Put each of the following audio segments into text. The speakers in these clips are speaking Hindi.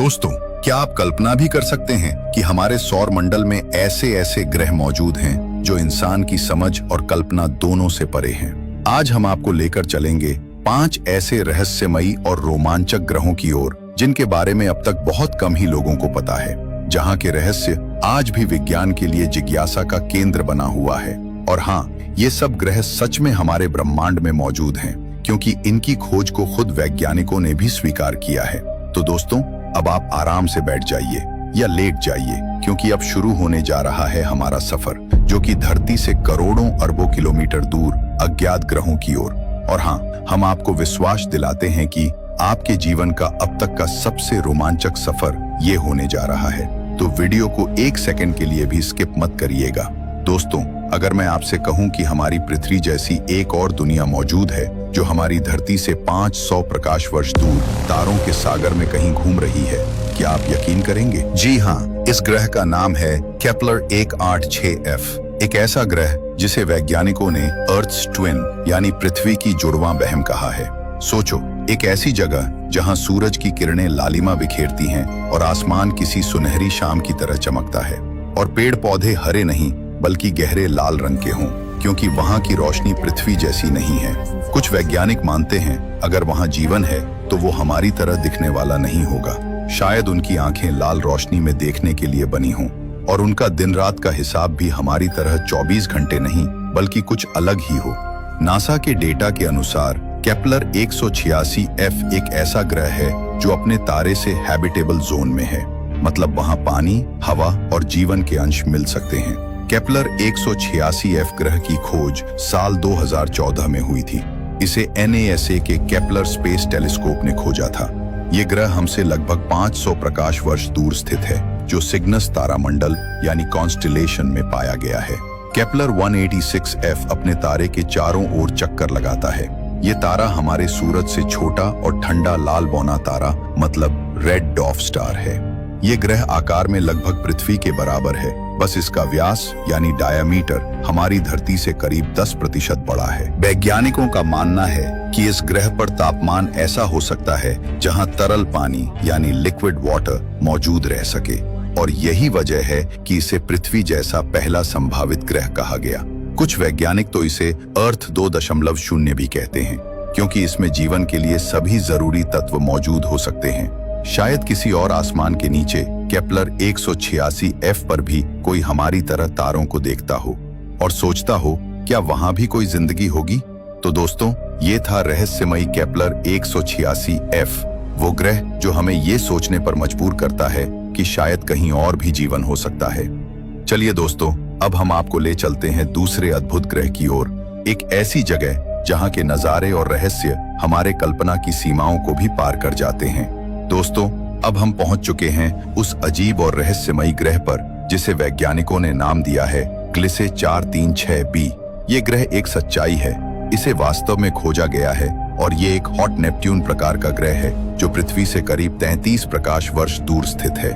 दोस्तों, क्या आप कल्पना भी कर सकते हैं कि हमारे सौर मंडल में ऐसे ऐसे ग्रह मौजूद हैं जो इंसान की समझ और कल्पना दोनों से परे हैं। आज हम आपको लेकर चलेंगे 5 ऐसे रहस्यमयी और रोमांचक ग्रहों की ओर जिनके बारे में अब तक बहुत कम ही लोगों को पता है, जहां के रहस्य आज भी विज्ञान के लिए जिज्ञासा का केंद्र बना हुआ है। और हाँ, ये सब ग्रह सच में हमारे ब्रह्मांड में मौजूद हैं, क्योंकि इनकी खोज को खुद वैज्ञानिकों ने भी स्वीकार किया है। तो दोस्तों, अब आप आराम से बैठ जाइए या लेट जाइए, क्योंकि अब शुरू होने जा रहा है हमारा सफर, जो कि धरती से करोड़ों अरबों किलोमीटर दूर अज्ञात ग्रहों की ओर। और हाँ, हम आपको विश्वास दिलाते हैं कि आपके जीवन का अब तक का सबसे रोमांचक सफर ये होने जा रहा है। तो वीडियो को 1 सेकंड के लिए भी स्किप मत करिएगा। दोस्तों, अगर मैं आपसे कहूं कि हमारी पृथ्वी जैसी एक और दुनिया मौजूद है जो हमारी धरती से 500 प्रकाश वर्ष दूर तारों के सागर में कहीं घूम रही है, क्या आप यकीन करेंगे? जी हाँ, इस ग्रह का नाम है केपलर 186f, एक ऐसा ग्रह जिसे वैज्ञानिकों ने अर्थ्स ट्विन यानी पृथ्वी की जुड़वां बहन कहा है। सोचो, एक ऐसी जगह जहां सूरज की किरणें लालिमा बिखेरती हैं और आसमान किसी सुनहरी शाम की तरह चमकता है, और पेड़ पौधे हरे नहीं बल्कि गहरे लाल रंग के हों, क्योंकि वहां की रोशनी पृथ्वी जैसी नहीं है। कुछ वैज्ञानिक मानते हैं अगर वहां जीवन है तो वो हमारी तरह दिखने वाला नहीं होगा। शायद उनकी आंखें लाल रोशनी में देखने के लिए बनी हों, और उनका दिन रात का हिसाब भी हमारी तरह 24 घंटे नहीं बल्कि कुछ अलग ही हो। नासा के डेटा के अनुसार केपलर 186f एक ऐसा ग्रह है जो अपने तारे से हैबिटेबल जोन में है, मतलब वहां पानी, हवा और जीवन के अंश मिल सकते हैं। केपलर 186f ग्रह की खोज साल 2014 में हुई थी। इसे NASA के केपलर स्पेस टेलीस्कोप ने खोजा था। ये ग्रह हमसे लगभग 500 प्रकाश वर्ष दूर स्थित है, जो सिग्नस तारामंडल यानी कॉन्स्टेलेशन में पाया गया है। केपलर 186f अपने तारे के चारों ओर चक्कर लगाता है। ये तारा हमारे सूरज से छोटा और ठंडा लाल बौना तारा, मतलब रेड डॉर्फ स्टार है। ये ग्रह आकार में लगभग पृथ्वी के बराबर है, बस इसका व्यास यानी डायामीटर हमारी धरती से करीब 10% बड़ा है। वैज्ञानिकों का मानना है कि इस ग्रह पर तापमान ऐसा हो सकता है जहां तरल पानी यानी लिक्विड वाटर मौजूद रह सके, और यही वजह है कि इसे पृथ्वी जैसा पहला संभावित ग्रह कहा गया। कुछ वैज्ञानिक तो इसे अर्थ 2.0 भी कहते हैं, क्योंकि इसमें जीवन के लिए सभी जरूरी तत्व मौजूद हो सकते हैं। शायद किसी और आसमान के नीचे केपलर 186f पर भी कोई हमारी तरह तारों को देखता हो और सोचता हो, क्या वहां भी कोई जिंदगी होगी? तो दोस्तों, ये था रहस्यमयी केपलर 186f, वो ग्रह जो हमें ये सोचने पर मजबूर करता है कि शायद कहीं और भी जीवन हो सकता है। चलिए दोस्तों, अब हम आपको ले चलते हैं दूसरे अद्भुत ग्रह की ओर, एक ऐसी जगह जहां के नजारे और रहस्य हमारे कल्पना की सीमाओं को भी पार कर जाते हैं। दोस्तों, अब हम पहुंच चुके हैं उस अजीब और रहस्यमयी ग्रह पर जिसे वैज्ञानिकों ने नाम दिया है ग्लिसे 436b। ये ग्रह एक सच्चाई है, इसे वास्तव में खोजा गया है, और ये एक हॉट नेपट्यून प्रकार का ग्रह है जो पृथ्वी से करीब 33 प्रकाश वर्ष दूर स्थित है।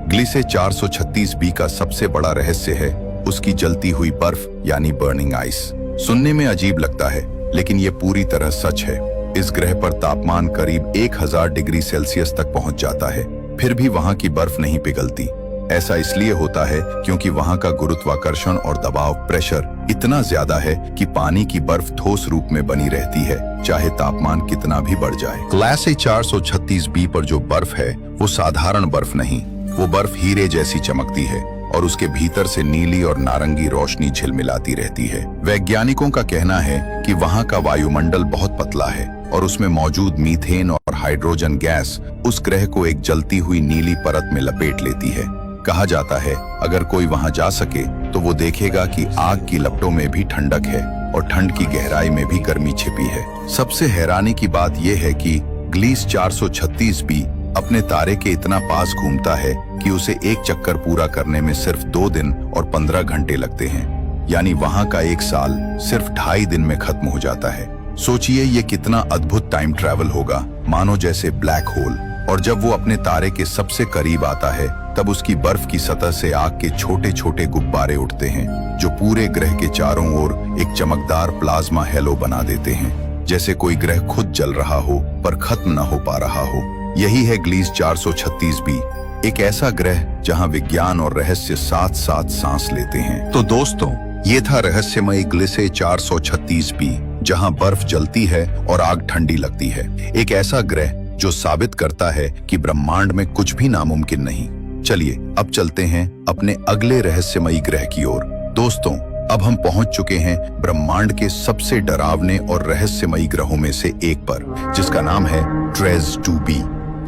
ग्लिसे 436b का सबसे बड़ा रहस्य है उसकी जलती हुई बर्फ यानी बर्निंग आइस। सुनने में अजीब लगता है, लेकिन ये पूरी तरह सच है। इस ग्रह पर तापमान करीब 1000 डिग्री सेल्सियस तक पहुंच जाता है, फिर भी वहां की बर्फ नहीं पिघलती। ऐसा इसलिए होता है क्योंकि वहां का गुरुत्वाकर्षण और दबाव प्रेशर इतना ज्यादा है कि पानी की बर्फ ठोस रूप में बनी रहती है, चाहे तापमान कितना भी बढ़ जाए। ग्लिसे 436b पर जो बर्फ है वो साधारण बर्फ नहीं, वो बर्फ हीरे जैसी चमकती है और उसके भीतर से नीली और नारंगी रोशनी झिलमिलाती रहती है। वैज्ञानिकों का कहना है कि वहां का वायुमंडल बहुत पतला है और उसमें मौजूद मीथेन और हाइड्रोजन गैस उस ग्रह को एक जलती हुई नीली परत में लपेट लेती है। कहा जाता है अगर कोई वहां जा सके तो वो देखेगा कि आग की लपटों में भी ठंडक है और ठंड की गहराई में भी गर्मी छिपी है। सबसे हैरानी की बात यह है कि ग्लिस 436b अपने तारे के इतना पास घूमता है कि उसे एक चक्कर पूरा करने में सिर्फ 2 दिन और 15 घंटे लगते हैं, यानी वहां का एक साल सिर्फ 2.5 दिन में खत्म हो जाता है। सोचिए ये कितना अद्भुत टाइम ट्रैवल होगा, मानो जैसे ब्लैक होल। और जब वो अपने तारे के सबसे करीब आता है तब उसकी बर्फ की सतह से आग के छोटे छोटे गुब्बारे उठते हैं जो पूरे ग्रह के चारों ओर एक चमकदार प्लाज्मा हेलो बना देते हैं, जैसे कोई ग्रह खुद जल रहा हो पर खत्म न हो पा रहा हो। यही है ग्लीस 436b, एक ऐसा ग्रह जहां विज्ञान और रहस्य साथ साथ सांस लेते हैं। तो दोस्तों, ये था रहस्यमय ग्लिसे 436b, जहां बर्फ जलती है और आग ठंडी लगती है। एक ऐसा ग्रह जो साबित करता है कि ब्रह्मांड में कुछ भी नामुमकिन नहीं। चलिए अब चलते हैं अपने अगले रहस्यमयी ग्रह की ओर। दोस्तों, अब हम पहुंच चुके हैं ब्रह्मांड के सबसे डरावने और रहस्यमयी ग्रहों में से एक पर, जिसका नाम है ट्रेज 2b।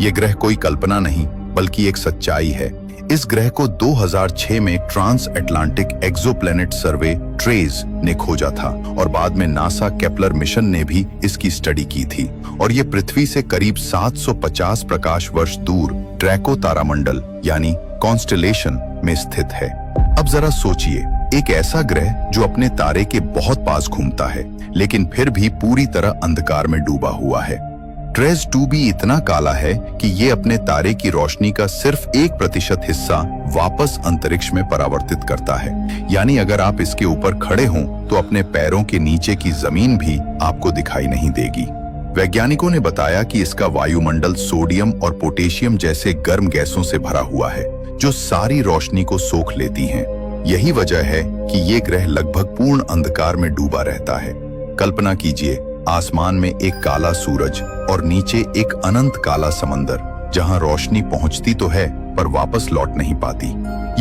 ये ग्रह कोई कल्पना नहीं बल्कि एक सच्चाई है। इस ग्रह को 2006 में ट्रांस अटलांटिक एक्सोप्लैनेट सर्वे ट्रेज ने खोजा था और बाद में नासा केपलर मिशन ने भी इसकी स्टडी की थी। और ये पृथ्वी से करीब 750 प्रकाश वर्ष दूर ड्रैको तारामंडल यानी कॉन्स्टेलेशन में स्थित है। अब जरा सोचिए, एक ऐसा ग्रह जो अपने तारे के बहुत पास घूमता है लेकिन फिर भी पूरी तरह अंधकार में डूबा हुआ है। ट्रेज 2b इतना काला है कि ये अपने तारे की रोशनी का सिर्फ 1% हिस्सा वापस अंतरिक्ष में परावर्तित करता है। यानी अगर आप इसके ऊपर खड़े हों तो अपने पैरों के नीचे की जमीन भी आपको दिखाई नहीं देगी। वैज्ञानिकों ने बताया कि इसका वायुमंडल सोडियम और पोटेशियम जैसे गर्म गैसों से भरा हुआ है जो सारी रोशनी को सोख लेती हैं। यही वजह है कि ये ग्रह लगभग पूर्ण अंधकार में डूबा रहता है। कल्पना कीजिए, आसमान में एक काला सूरज और नीचे एक अनंत काला समंदर, जहां रोशनी पहुंचती तो है पर वापस लौट नहीं पाती।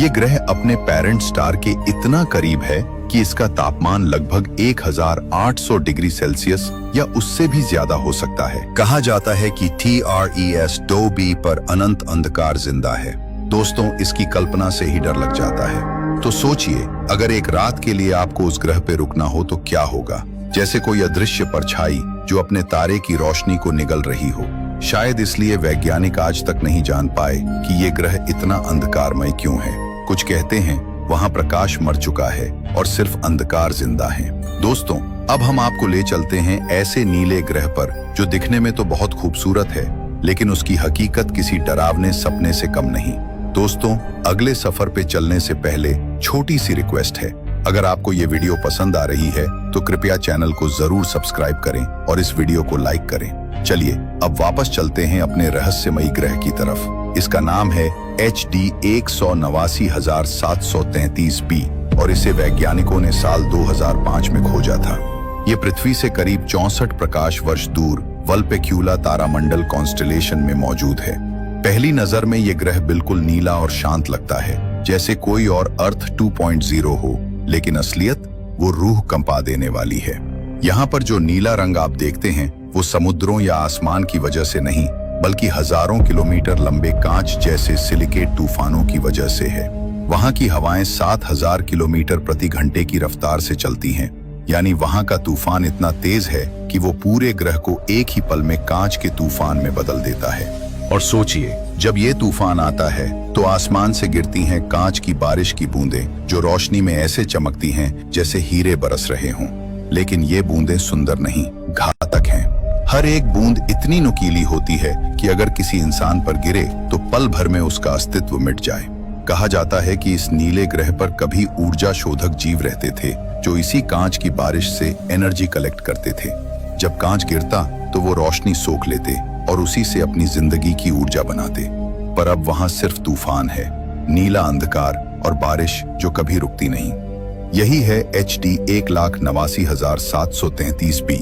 ये ग्रह अपने पेरेंट स्टार के इतना करीब है कि इसका तापमान लगभग 1800 डिग्री सेल्सियस या उससे भी ज्यादा हो सकता है। कहा जाता है कि TRES 2b पर अनंत अंधकार जिंदा है। दोस्तों, इसकी कल्पना से ही डर लग जाता है। तो सोचिए, अगर एक रात के लिए आपको उस ग्रह पे रुकना हो तो क्या होगा। जैसे कोई अदृश्य परछाई जो अपने तारे की रोशनी को निगल रही हो। शायद इसलिए वैज्ञानिक आज तक नहीं जान पाए कि ये ग्रह इतना अंधकारमय क्यों है। कुछ कहते हैं वहां प्रकाश मर चुका है और सिर्फ अंधकार जिंदा है। दोस्तों, अब हम आपको ले चलते हैं ऐसे नीले ग्रह पर जो दिखने में तो बहुत खूबसूरत है लेकिन उसकी हकीकत किसी डरावने सपने से कम नहीं। दोस्तों, अगले सफर पे चलने से पहले छोटी सी रिक्वेस्ट है, अगर आपको ये वीडियो पसंद आ रही है तो कृपया चैनल को जरूर सब्सक्राइब करें और इस वीडियो को लाइक करें। चलिए अब वापस चलते हैं अपने रहस्यमयी ग्रह की तरफ। इसका नाम है HD 189,733b और इसे वैज्ञानिकों ने साल 2005 में खोजा था। ये पृथ्वी से करीब 64 प्रकाश वर्ष दूर वल्पेक्यूला तारामंडल कॉन्स्टेलेशन में मौजूद है। पहली नजर में ये ग्रह बिल्कुल नीला और शांत लगता है, जैसे कोई और अर्थ 2.0 हो, लेकिन असलियत वो रूह कंपा देने वाली है। यहाँ पर जो नीला रंग आप देखते हैं वो समुद्रों या आसमान की वजह से नहीं बल्कि हजारों किलोमीटर लंबे कांच जैसे सिलिकेट तूफानों की वजह से है। वहाँ की हवाएं 7000 किलोमीटर प्रति घंटे की रफ्तार से चलती हैं। यानी वहाँ का तूफान इतना तेज है कि वो पूरे ग्रह को एक ही पल में कांच के तूफान में बदल देता है। और सोचिए, जब ये तूफान आता है तो आसमान से गिरती हैं कांच की बारिश की बूंदें जो रोशनी में ऐसे चमकती हैं जैसे हीरे बरस रहे हों। लेकिन ये बूंदें सुंदर नहीं, घातक हैं। हर एक बूंद इतनी नुकीली होती है कि अगर किसी इंसान पर गिरे तो पल भर में उसका अस्तित्व मिट जाए। कहा जाता है कि इस नीले ग्रह पर कभी ऊर्जा शोधक जीव रहते थे जो इसी कांच की बारिश से एनर्जी कलेक्ट करते थे। जब कांच गिरता तो वो रोशनी सोख लेते और उसी से अपनी जिंदगी की ऊर्जा बनाते। पर अब वहां सिर्फ तूफान है, नीला अंधकार और बारिश जो कभी रुकती नहीं। यही है HD 189,733b,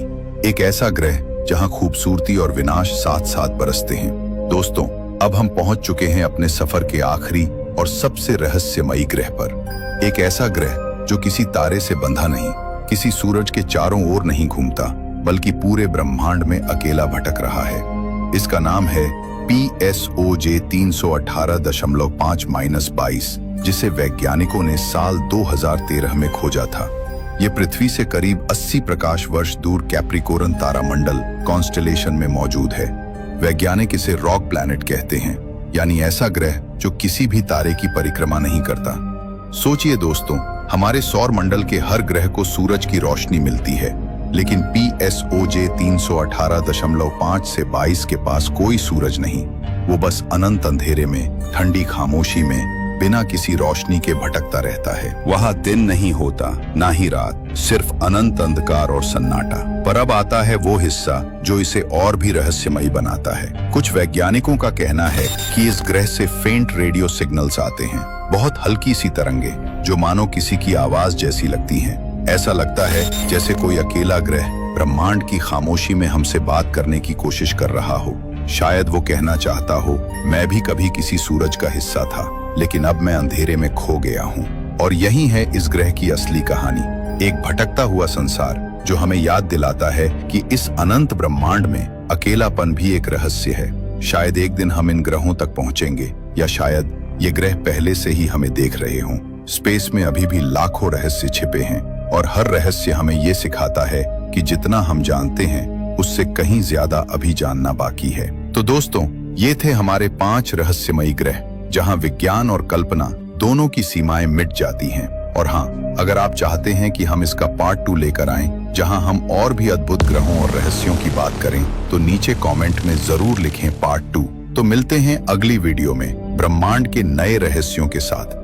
एक ऐसा ग्रह जहां खूबसूरती और विनाश साथ साथ बरसते हैं। दोस्तों, अब हम पहुंच चुके हैं अपने सफर के आखिरी और सबसे रहस्यमयी ग्रह पर। एक ऐसा ग्रह जो किसी तारे से बंधा नहीं, किसी सूरज के चारों ओर नहीं घूमता, बल्कि पूरे ब्रह्मांड में अकेला भटक रहा है। इसका नाम है PSOJ 318.5-22, जिसे वैज्ञानिकों ने साल 2013 में खोजा था। ये पृथ्वी से करीब 80 प्रकाश वर्ष दूर कैप्रिकोरन तारामंडल कॉन्स्टेलेशन में मौजूद है। वैज्ञानिक इसे रॉक प्लैनेट कहते हैं, यानी ऐसा ग्रह जो किसी भी तारे की परिक्रमा नहीं करता। सोचिए दोस्तों, हमारे सौर मंडल के हर ग्रह को सूरज की रोशनी मिलती है, लेकिन PSOJ 318.5 से 22 के पास कोई सूरज नहीं। वो बस अनंत अंधेरे में, ठंडी खामोशी में बिना किसी रोशनी के भटकता रहता है। वहाँ दिन नहीं होता, ना ही रात, सिर्फ अनंत अंधकार और सन्नाटा। पर अब आता है वो हिस्सा जो इसे और भी रहस्यमयी बनाता है। कुछ वैज्ञानिकों का कहना है कि इस ग्रह से फेंट रेडियो सिग्नल्स आते हैं, बहुत हल्की सी तरंगे जो मानो किसी की आवाज जैसी लगती हैं। ऐसा लगता है जैसे कोई अकेला ग्रह ब्रह्मांड की खामोशी में हमसे बात करने की कोशिश कर रहा हो। शायद वो कहना चाहता हो, मैं भी कभी किसी सूरज का हिस्सा था, लेकिन अब मैं अंधेरे में खो गया हूँ। और यही है इस ग्रह की असली कहानी, एक भटकता हुआ संसार जो हमें याद दिलाता है कि इस अनंत ब्रह्मांड में अकेलापन भी एक रहस्य है। शायद एक दिन हम इन ग्रहों तक पहुंचेंगे, या शायद ये ग्रह पहले से ही हमें देख रहे हों। स्पेस में अभी भी लाखों रहस्य छिपे हैं, और हर रहस्य हमें ये सिखाता है कि जितना हम जानते हैं उससे कहीं ज्यादा अभी जानना बाकी है। तो दोस्तों, ये थे हमारे 5 रहस्यमयी ग्रह जहां विज्ञान और कल्पना दोनों की सीमाएं मिट जाती हैं। और हाँ, अगर आप चाहते हैं कि हम इसका पार्ट 2 लेकर आएं, जहां हम और भी अद्भुत ग्रहों और रहस्यों की बात करें, तो नीचे कमेंट में जरूर लिखें पार्ट 2। तो मिलते हैं अगली वीडियो में ब्रह्मांड के नए रहस्यों के साथ।